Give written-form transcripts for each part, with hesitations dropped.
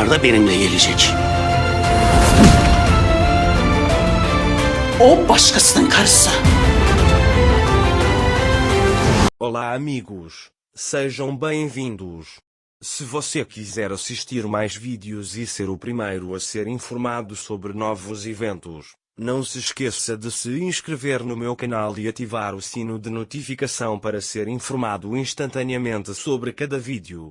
Onlar da benimle gelecek. O başkasının karısı. Olá amigos, sejam bem-vindos. Se você quiser assistir mais vídeos e ser o primeiro a ser informado sobre novos eventos, não se esqueça de se inscrever no meu canal e ativar o sino de notificação para ser informado instantaneamente sobre cada vídeo.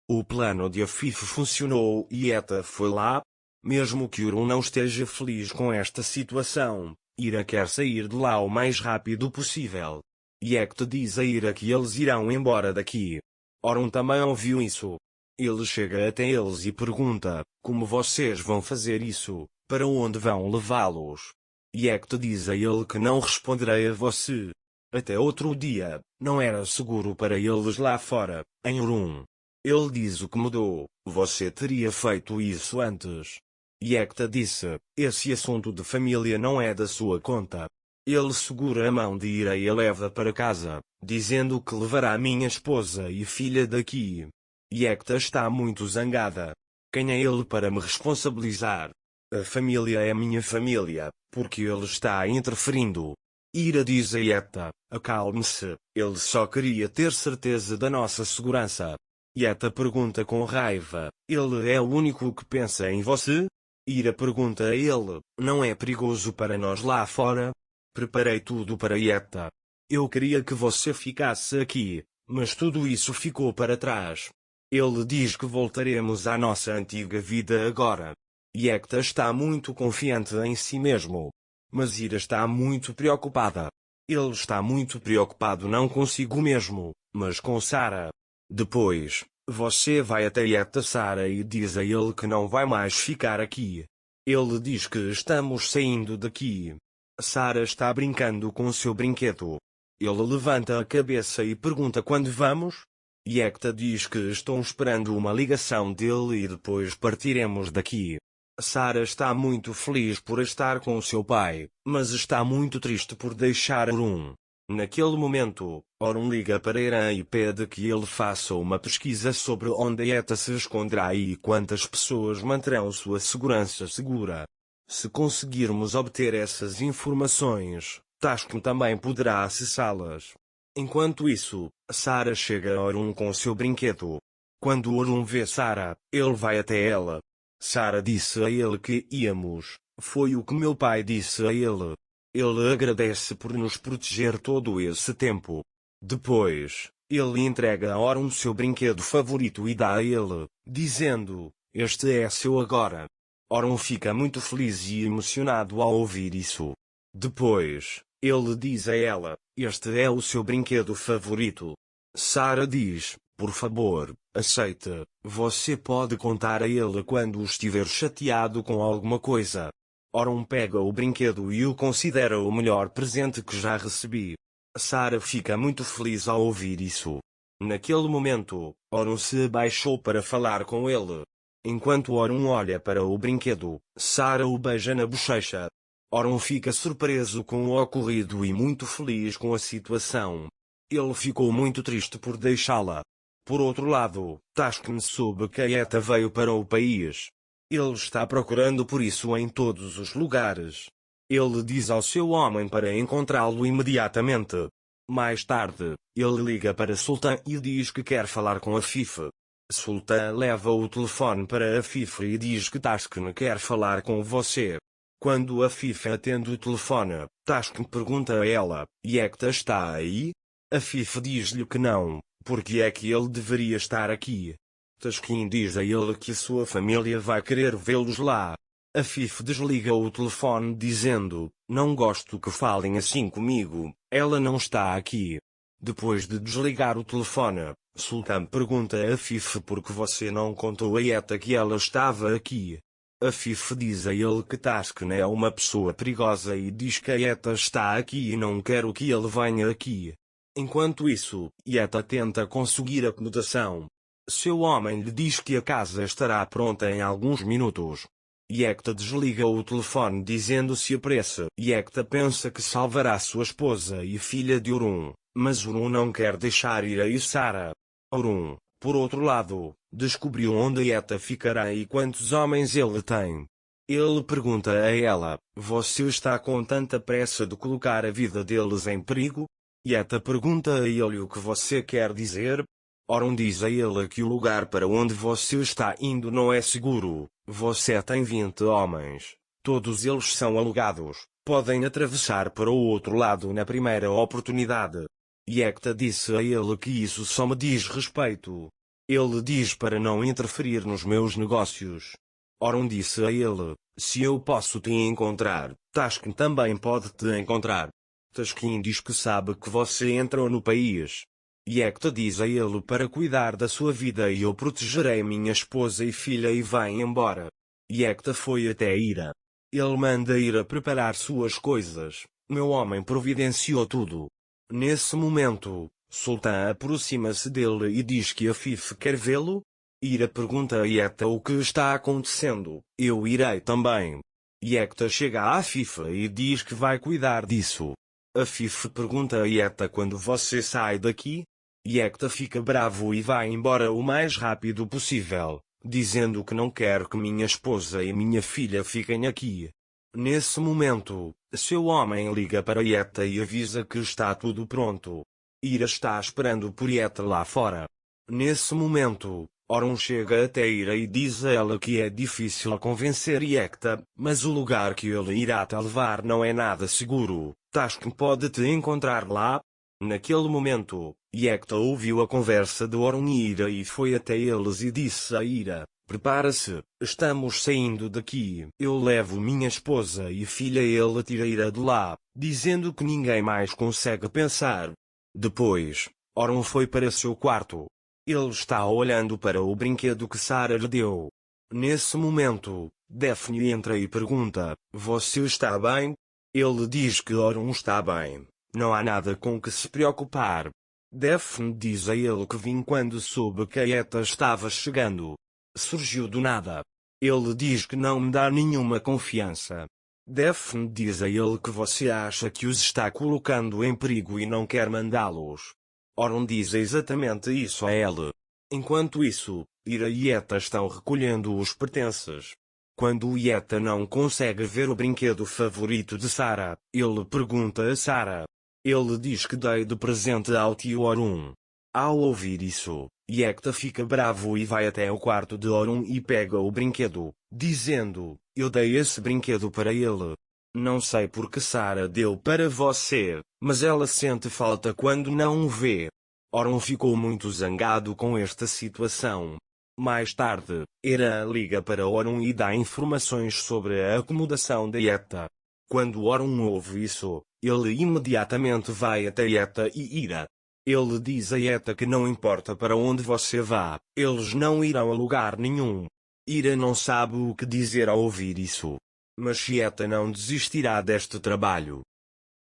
O plano de Afif funcionou e Eta foi lá. Mesmo que Urun não esteja feliz com esta situação, Ira quer sair de lá o mais rápido possível. Yekta diz a Ira que eles irão embora daqui. Orun também ouviu isso. Ele chega até eles e pergunta, como vocês vão fazer isso, para onde vão levá-los? Yekta diz a ele que não responderei a você. Até outro dia, não era seguro para eles lá fora, em Urun. Ele diz o que mudou, você teria feito isso antes. Yekta disse, esse assunto de família não é da sua conta. Ele segura a mão de Ira e a leva para casa, dizendo que levará minha esposa e filha daqui. Yekta está muito zangada. Quem é ele para me responsabilizar? A família é minha família, porque ele está interferindo. Ira diz a Yekta, acalme-se, ele só queria ter certeza da nossa segurança. Yekta pergunta com raiva, ele é o único que pensa em você? Ira pergunta a ele, não é perigoso para nós lá fora? Preparei tudo para Yekta. Eu queria que você ficasse aqui, mas tudo isso ficou para trás. Ele diz que voltaremos à nossa antiga vida agora. Yekta está muito confiante em si mesmo. Mas Ira está muito preocupada. Ele está muito preocupado não consigo mesmo, mas com Sarah. Depois, você vai até Yekta Sarah e diz a ele que não vai mais ficar aqui. Ele diz que estamos saindo daqui. Sarah está brincando com seu brinquedo. Ele levanta a cabeça e pergunta quando vamos? Yekta diz que estão esperando uma ligação dele e depois partiremos daqui. Sarah está muito feliz por estar com seu pai, mas está muito triste por deixar Urun. Naquele momento, Orun liga para Irã e pede que ele faça uma pesquisa sobre onde Eta se esconderá e quantas pessoas manterão sua segurança segura. Se conseguirmos obter essas informações, Taskin também poderá acessá-las. Enquanto isso, Sarah chega a Orun com seu brinquedo. Quando Orun vê Sarah, ele vai até ela. Sarah disse a ele que íamos, foi o que meu pai disse a ele. Ele agradece por nos proteger todo esse tempo. Depois, ele entrega a Orun seu brinquedo favorito e dá a ele, dizendo, este é seu agora. Orun fica muito feliz e emocionado ao ouvir isso. Depois, ele diz a ela, este é o seu brinquedo favorito. Sarah diz, por favor, aceite, você pode contar a ele quando estiver chateado com alguma coisa. Orun pega o brinquedo e o considera o melhor presente que já recebi. Sarah fica muito feliz ao ouvir isso. Naquele momento, Orun se abaixou para falar com ele. Enquanto Orun olha para o brinquedo, Sarah o beija na bochecha. Orun fica surpreso com o ocorrido e muito feliz com a situação. Ele ficou muito triste por deixá-la. Por outro lado, Taskin soube que a Eta veio para o país. Ele está procurando por isso em todos os lugares. Ele diz ao seu homem para encontrá-lo imediatamente. Mais tarde, ele liga para Sultan e diz que quer falar com Afif. Sultan leva o telefone para Afif e diz que Taskin quer falar com você. Quando Afif atende o telefone, Taskin pergunta a ela, Yekta está aí? Afif diz-lhe que não, porque é que ele deveria estar aqui. Taskin diz a ele que sua família vai querer vê-los lá. Afif desliga o telefone dizendo, não gosto que falem assim comigo, ela não está aqui. Depois de desligar o telefone, Sultan pergunta a Afif por que você não contou a Eta que ela estava aqui. Afif diz a ele que Taskin é uma pessoa perigosa e diz que a Eta está aqui e não quer que ele venha aqui. Enquanto isso, Eta tenta conseguir acomodação. Seu homem lhe diz que a casa estará pronta em alguns minutos. Yekta desliga o telefone dizendo se apresse. Yekta pensa que salvará sua esposa e filha de Urun, mas Urun não quer deixar ir a Sarah. Urun, Por outro lado, descobriu onde Yeta ficará e quantos homens ele tem. Ele pergunta a ela: você está com tanta pressa de colocar a vida deles em perigo? Yeta pergunta a ele o que você quer dizer. Orun diz a ele que o lugar para onde você está indo não é seguro. Você tem 20 homens. Todos eles são alugados. Podem atravessar para o outro lado na primeira oportunidade. Yeta disse a ele que isso só me diz respeito. Ele diz para não interferir nos meus negócios. Orun disse a ele: se eu posso te encontrar, Taskin também pode te encontrar. Taskin diz que sabe que você entrou no país. Yeta diz a ele para cuidar da sua vida e eu protegerei minha esposa e filha e vai embora. Yeta foi até Ira. Ele manda Ira preparar suas coisas. Meu homem providenciou tudo. Nesse momento, Sultan aproxima-se dele e diz que Afif quer vê-lo. Ira pergunta a Yeta o que está acontecendo. Eu irei também. Yeta chega a Afif e diz que vai cuidar disso. Afif pergunta a Yeta quando você sai daqui. Yeta fica bravo e vai embora o mais rápido possível, dizendo que não quer que minha esposa e minha filha fiquem aqui. Nesse momento, seu homem liga para Yeta e avisa que está tudo pronto. Ira está esperando por Yeta lá fora. Nesse momento, Orun chega até Ira e diz a ela que é difícil convencer Yeta, mas o lugar que ele irá te levar não é nada seguro. Taskin pode te encontrar lá. Naquele momento, Yeta ouviu a conversa de Orun e Ira e foi até eles e disse a Ira: prepara-se, estamos saindo daqui. Eu levo minha esposa e filha. Ele tira Ira de lá, dizendo que ninguém mais consegue pensar. Depois, Orun foi para seu quarto. Ele está olhando para o brinquedo que Sarah lhe deu. Nesse momento, Daphne entra e pergunta: você está bem? Ele diz que Orun está bem. Não há nada com que se preocupar. Daphne diz a ele que vim quando soube que a Yeta estava chegando. Surgiu do nada. Ele diz que não me dá nenhuma confiança. Daphne diz a ele que você acha que os está colocando em perigo e não quer mandá-los. Orun diz exatamente isso a ele. Enquanto isso, Ira e Yeta estão recolhendo os pertences. Quando o Yeta não consegue ver o brinquedo favorito de Sarah, ele pergunta a Sarah. Ele diz que dei de presente ao tio Orun. Ao ouvir isso, Yeta fica bravo e vai até o quarto de Orun e pega o brinquedo, dizendo: eu dei esse brinquedo para ele. Não sei por que Sarah deu para você, mas ela sente falta quando não o vê. Orun ficou muito zangado com esta situação. Mais tarde, Ira liga para Orun e dá informações sobre a acomodação da Yeta. Quando Orun ouve isso, ele imediatamente vai até Yeta e Ira. Ele diz a Yeta que não importa para onde você vá, eles não irão a lugar nenhum. Ira não sabe o que dizer ao ouvir isso. Mas Yeta não desistirá deste trabalho.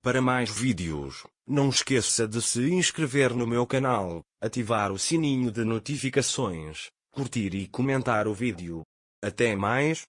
Para mais vídeos, não esqueça de se inscrever no meu canal, ativar o sininho de notificações, curtir e comentar o vídeo. Até mais!